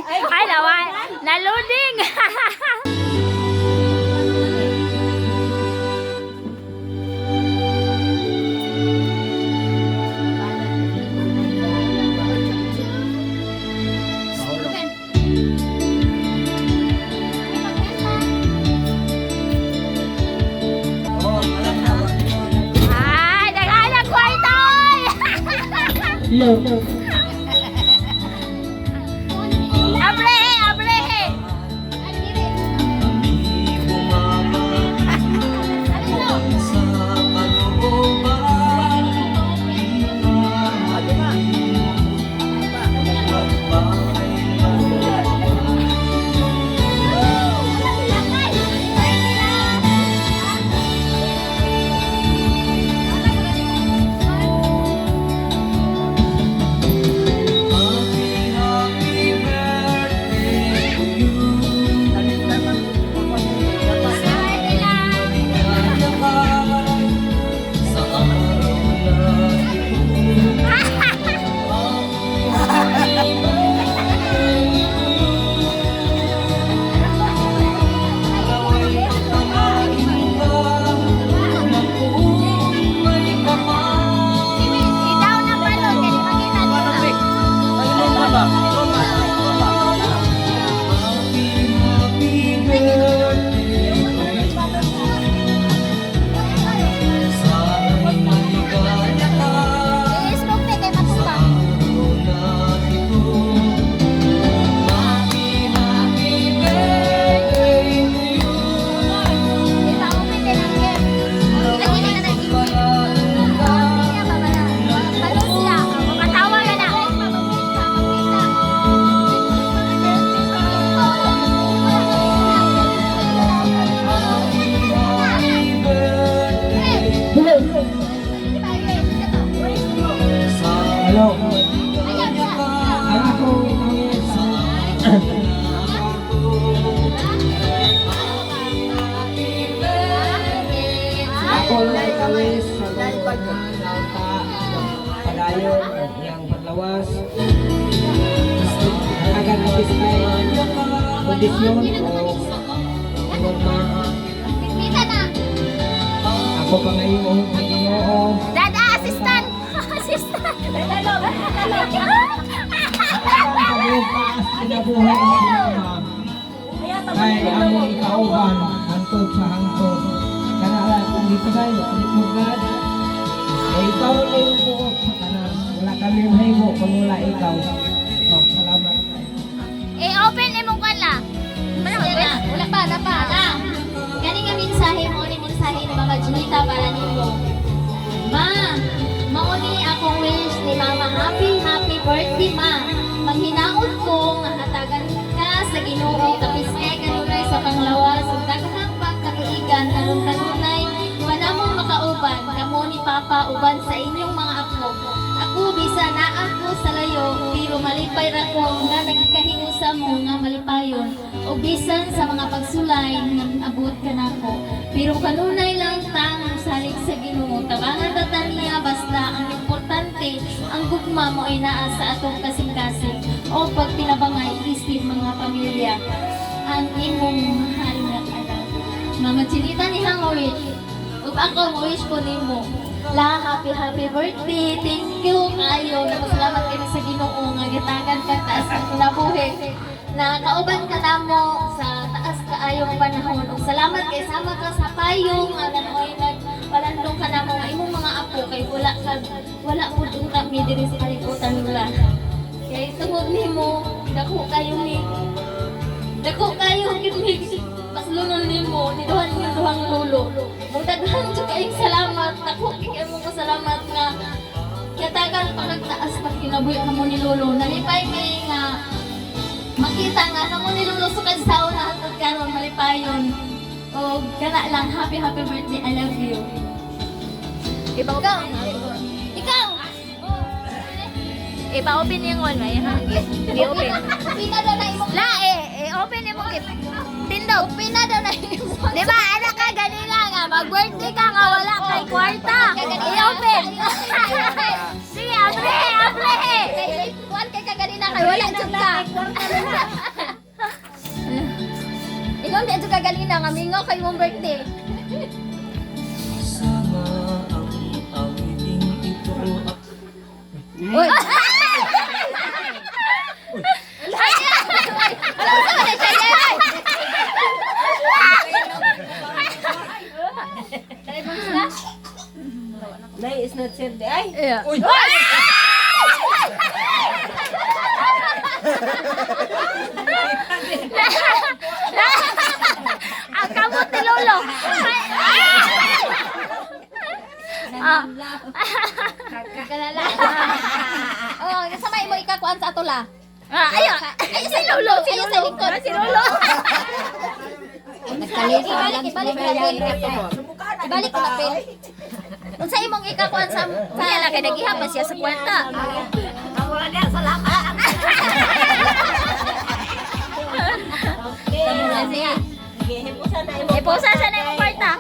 Ay, nawa. Naluding. Ay, naghanap kwarta, oy. Abrehe, abrehe. Itaw na balon, kaya makita nila. I-smoke na kay matubang. Itaw mo pwede ng game. Lagi na nag-iisip. Kaya ba ba na? Balon siya. Makatawa ka na. Hello. Ako ay kawis sa padayon yang paglawas. Agad na display kondisyon o norma. Kita na. Ako pa ngayon ang Ginoo. Dada, assistant. Assistant. Kinabuhay ang Ginoo. Kay among ikauban hangtod sa hangtod. Kanala kung dito tayo, alit mo God. Kay ikaw na yung buhok sa kanan. Wala kami mahimo kung wala ikaw. Oh, salamat. Open mo kala. Wala pa, na pa. Kani nga mensahe mo, ni mensahe ni Mama Junita para nimo. Ma, mauni akong wish ni Mama, happy birthday, Ma. Manghinaot ko nga hatagan ka sa Ginoo tapos kay kanunay sa panglawas ug daghang pagkatuigan aron kanunay manamong makauban kamo ni Papa uban sa inyong mga apo. Ako bisan naa ko sa layo pero malipay ra ko nga nagkahingo sa mo nga malipayon ug bisan sa mga pagsulay abot ka nako. Pero kanunay lang tang salig sa Ginoo tabangan ta taniya basta ang importante ang gugma mo ay naa sa atong kasing-kasing o pag pinabangay isip mga pamilya ang imong mahal nga anak. Mama Chinita ni Hangowit ug ako mo wish ko nimo la happy birthday, thank you kayo, nagpasalamat kami sa Ginoo nga gitagan ka taas ang kinabuhi na kauban ka namo sa taas kaayong panahon ug salamat kay sama ka sa payong nga nanoy nagpalandong ka namo nga imong mga apo kay wala po unta mi diri sa kalibutan nila kay tungod nimo dako kayo gid paslunon nimo ni duhang lulo mo daghang jud kayong salamat dako kay mo ko salamat nga katagan pagtaas pag kinabuhi mo ni lolo nalipay kay nga makita nga namo ni lolo sa kansaon na hangtod karon malipayon o kana lang happy birthday I love you Ikaw. Ipa-open yung wall, may hangin. I-open. pina daw na imong La, open yung gift. Tindog. pina daw na imong Di ba, anak ka, ganila nga. Mag-birthday ka nga, wala kay kwarta. I-open. Sige, abre. kuan kay kaganina kay wala jud ka Ikaw di adto kagalina nga mingaw kay mong birthday. Sama ang awiting ito. Uy. Ay! Alam ko na siya yan. Dali mo sila. Nay is not said ay. Yeah. Uy! Ang kamot ni Lolo. Ah. Kakalala. Oh, kasama mo ikakuan sa atula. Ah, ayo. Ay, si Lolo. Si Lolo. Si Lolo. Ibalik ko na pin. Kung sa imong ikakuan sa na kay nagihapas siya sa kwarta. Wala niya salamat. Sige. Hipusan na imo. Ipusa sa na imong kwarta.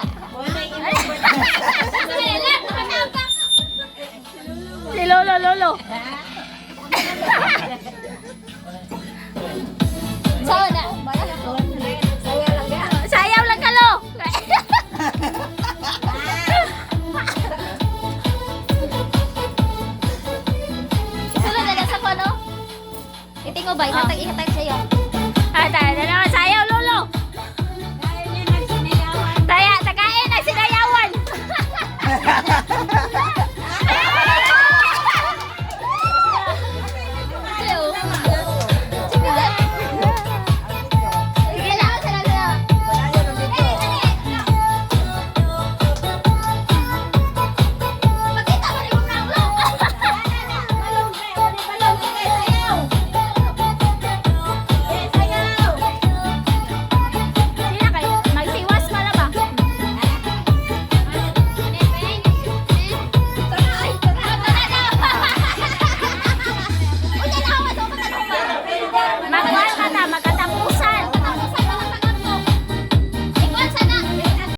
Si Lolo. So na. Sayaw lang ka lo. Sulod na sa kono. Itingo ba? Ihatag